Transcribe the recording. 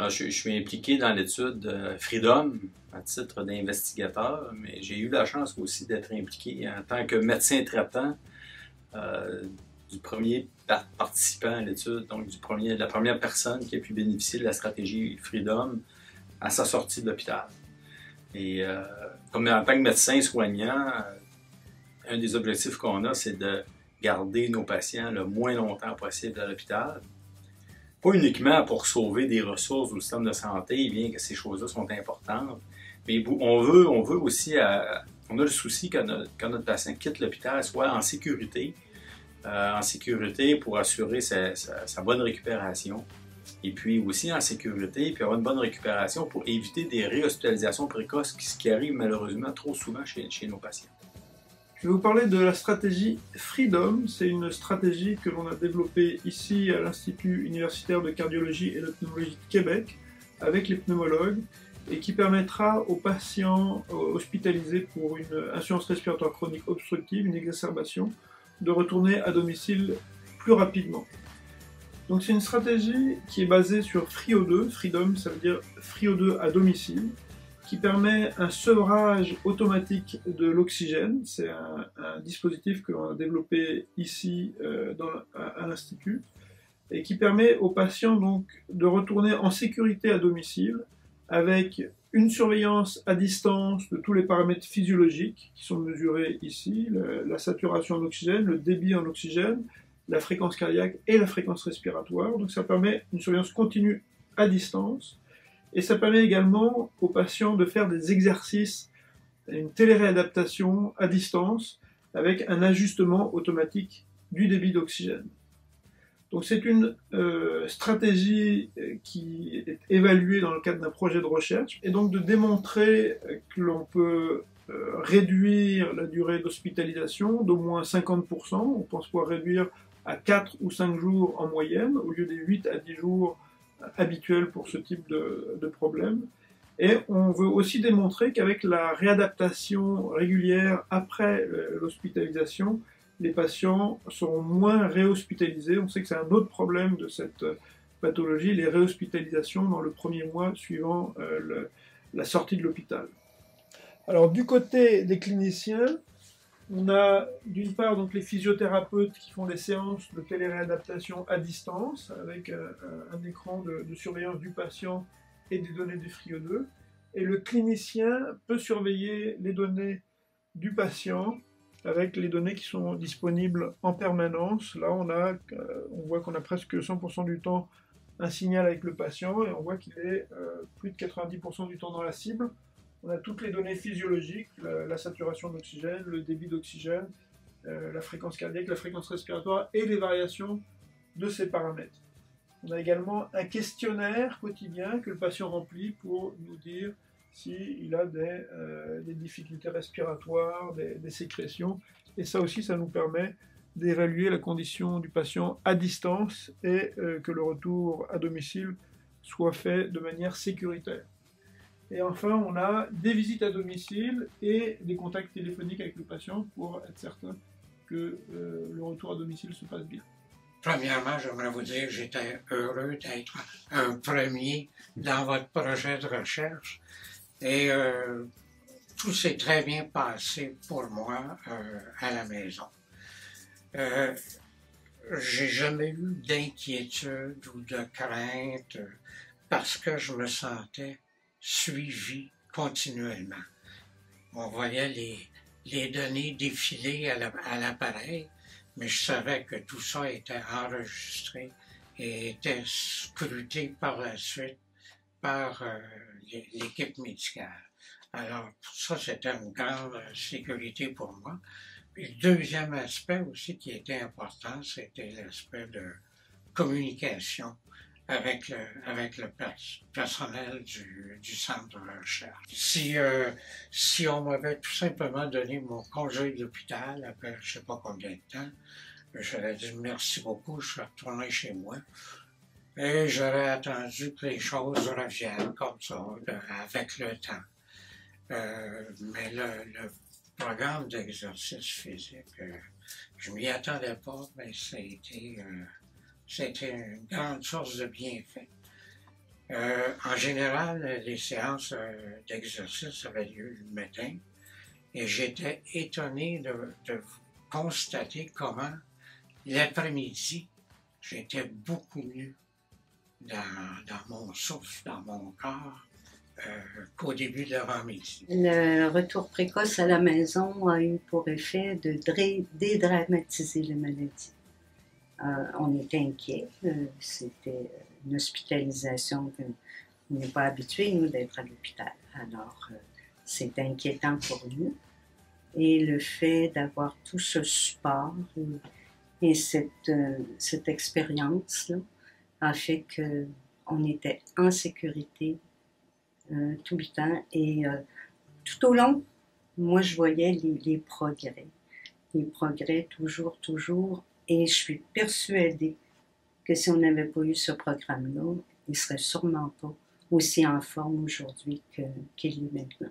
Alors, je suis impliqué dans l'étude Freedom à titre d'investigateur, mais j'ai eu la chance aussi d'être impliqué en tant que médecin traitant euh, du premier participant à l'étude, donc la première personne qui a pu bénéficier de la stratégie Freedom à sa sortie de l'hôpital. Et comme en tant que médecin soignant, un des objectifs qu'on a, c'est de garder nos patients le moins longtemps possible à l'hôpital. Pas uniquement pour sauver des ressources au système de santé, bien que ces choses-là sont importantes, mais on veut aussi, on a le souci quand notre patient quitte l'hôpital, soit en sécurité pour assurer sa bonne récupération, et puis aussi en sécurité, puis avoir une bonne récupération pour éviter des réhospitalisations précoces, ce qui arrive malheureusement trop souvent chez nos patients. Je vais vous parler de la stratégie Freedom. C'est une stratégie que l'on a développée ici à l'Institut universitaire de cardiologie et de pneumologie de Québec avec les pneumologues et qui permettra aux patients hospitalisés pour une insuffisance respiratoire chronique obstructive, une exacerbation, de retourner à domicile plus rapidement. Donc c'est une stratégie qui est basée sur FreeO2. Freedom, ça veut dire FreeO2 à domicile, qui permet un sevrage automatique de l'oxygène. C'est un dispositif que l'on a développé ici à l'Institut et qui permet aux patients donc de retourner en sécurité à domicile avec une surveillance à distance de tous les paramètres physiologiques qui sont mesurés ici, la saturation en oxygène, le débit en oxygène, la fréquence cardiaque et la fréquence respiratoire. Donc ça permet une surveillance continue à distance. Et ça permet également aux patients de faire des exercices, une téléréadaptation à distance avec un ajustement automatique du débit d'oxygène. Donc c'est une stratégie qui est évaluée dans le cadre d'un projet de recherche et donc de démontrer que l'on peut réduire la durée d'hospitalisation d'au moins 50%. On pense pouvoir réduire à 4 ou 5 jours en moyenne au lieu des 8 à 10 jours habituel pour ce type de problème. Et on veut aussi démontrer qu'avec la réadaptation régulière après l'hospitalisation, les patients seront moins réhospitalisés. On sait que c'est un autre problème de cette pathologie, les réhospitalisations dans le premier mois suivant la sortie de l'hôpital. Alors du côté des cliniciens, on a d'une part donc les physiothérapeutes qui font des séances de téléréadaptation à distance avec un écran de surveillance du patient et des données du FreeO2. Et le clinicien peut surveiller les données du patient avec les données qui sont disponibles en permanence. Là, on voit qu'on a presque 100% du temps un signal avec le patient et on voit qu'il est plus de 90% du temps dans la cible. On a toutes les données physiologiques, la saturation d'oxygène, le débit d'oxygène, la fréquence cardiaque, la fréquence respiratoire et les variations de ces paramètres. On a également un questionnaire quotidien que le patient remplit pour nous dire s'il a des difficultés respiratoires, des sécrétions. Et ça aussi, ça nous permet d'évaluer la condition du patient à distance et que le retour à domicile soit fait de manière sécuritaire. Et enfin, on a des visites à domicile et des contacts téléphoniques avec le patient pour être certain que le retour à domicile se passe bien. Premièrement, j'aimerais vous dire que j'étais heureux d'être un premier dans votre projet de recherche. Et tout s'est très bien passé pour moi à la maison. J'ai jamais eu d'inquiétude ou de crainte parce que je me sentais suivi continuellement. On voyait les données défiler à l'appareil, mais je savais que tout ça était enregistré et était scruté par la suite par l'équipe médicale. Alors, ça, c'était une grande sécurité pour moi. Puis le deuxième aspect aussi qui était important, c'était l'aspect de communication avec le personnel du centre de recherche. Si on m'avait tout simplement donné mon congé d'hôpital après je ne sais pas combien de temps, j'aurais dit merci beaucoup, je suis retourné chez moi. Et j'aurais attendu que les choses reviennent comme ça, avec le temps. Mais le programme d'exercice physique, je m'y attendais pas, mais c'était une grande source de bienfaits. En général, les séances d'exercice avaient lieu le matin et j'étais étonné de constater comment l'après-midi, j'étais beaucoup mieux dans mon souffle, dans mon corps, qu'au début de l'avant-midi. Le retour précoce à la maison a eu pour effet de dédramatiser la maladie. On était inquiets. C'était une hospitalisation qu'on n'est pas habitué, nous, d'être à l'hôpital. Alors, c'est inquiétant pour nous. Et le fait d'avoir tout ce support et cette expérience-là a fait qu'on était en sécurité tout le temps. Et tout au long, moi, je voyais les progrès. Les progrès toujours. Et je suis persuadée que si on n'avait pas eu ce programme-là, il ne serait sûrement pas aussi en forme aujourd'hui qu'il est maintenant.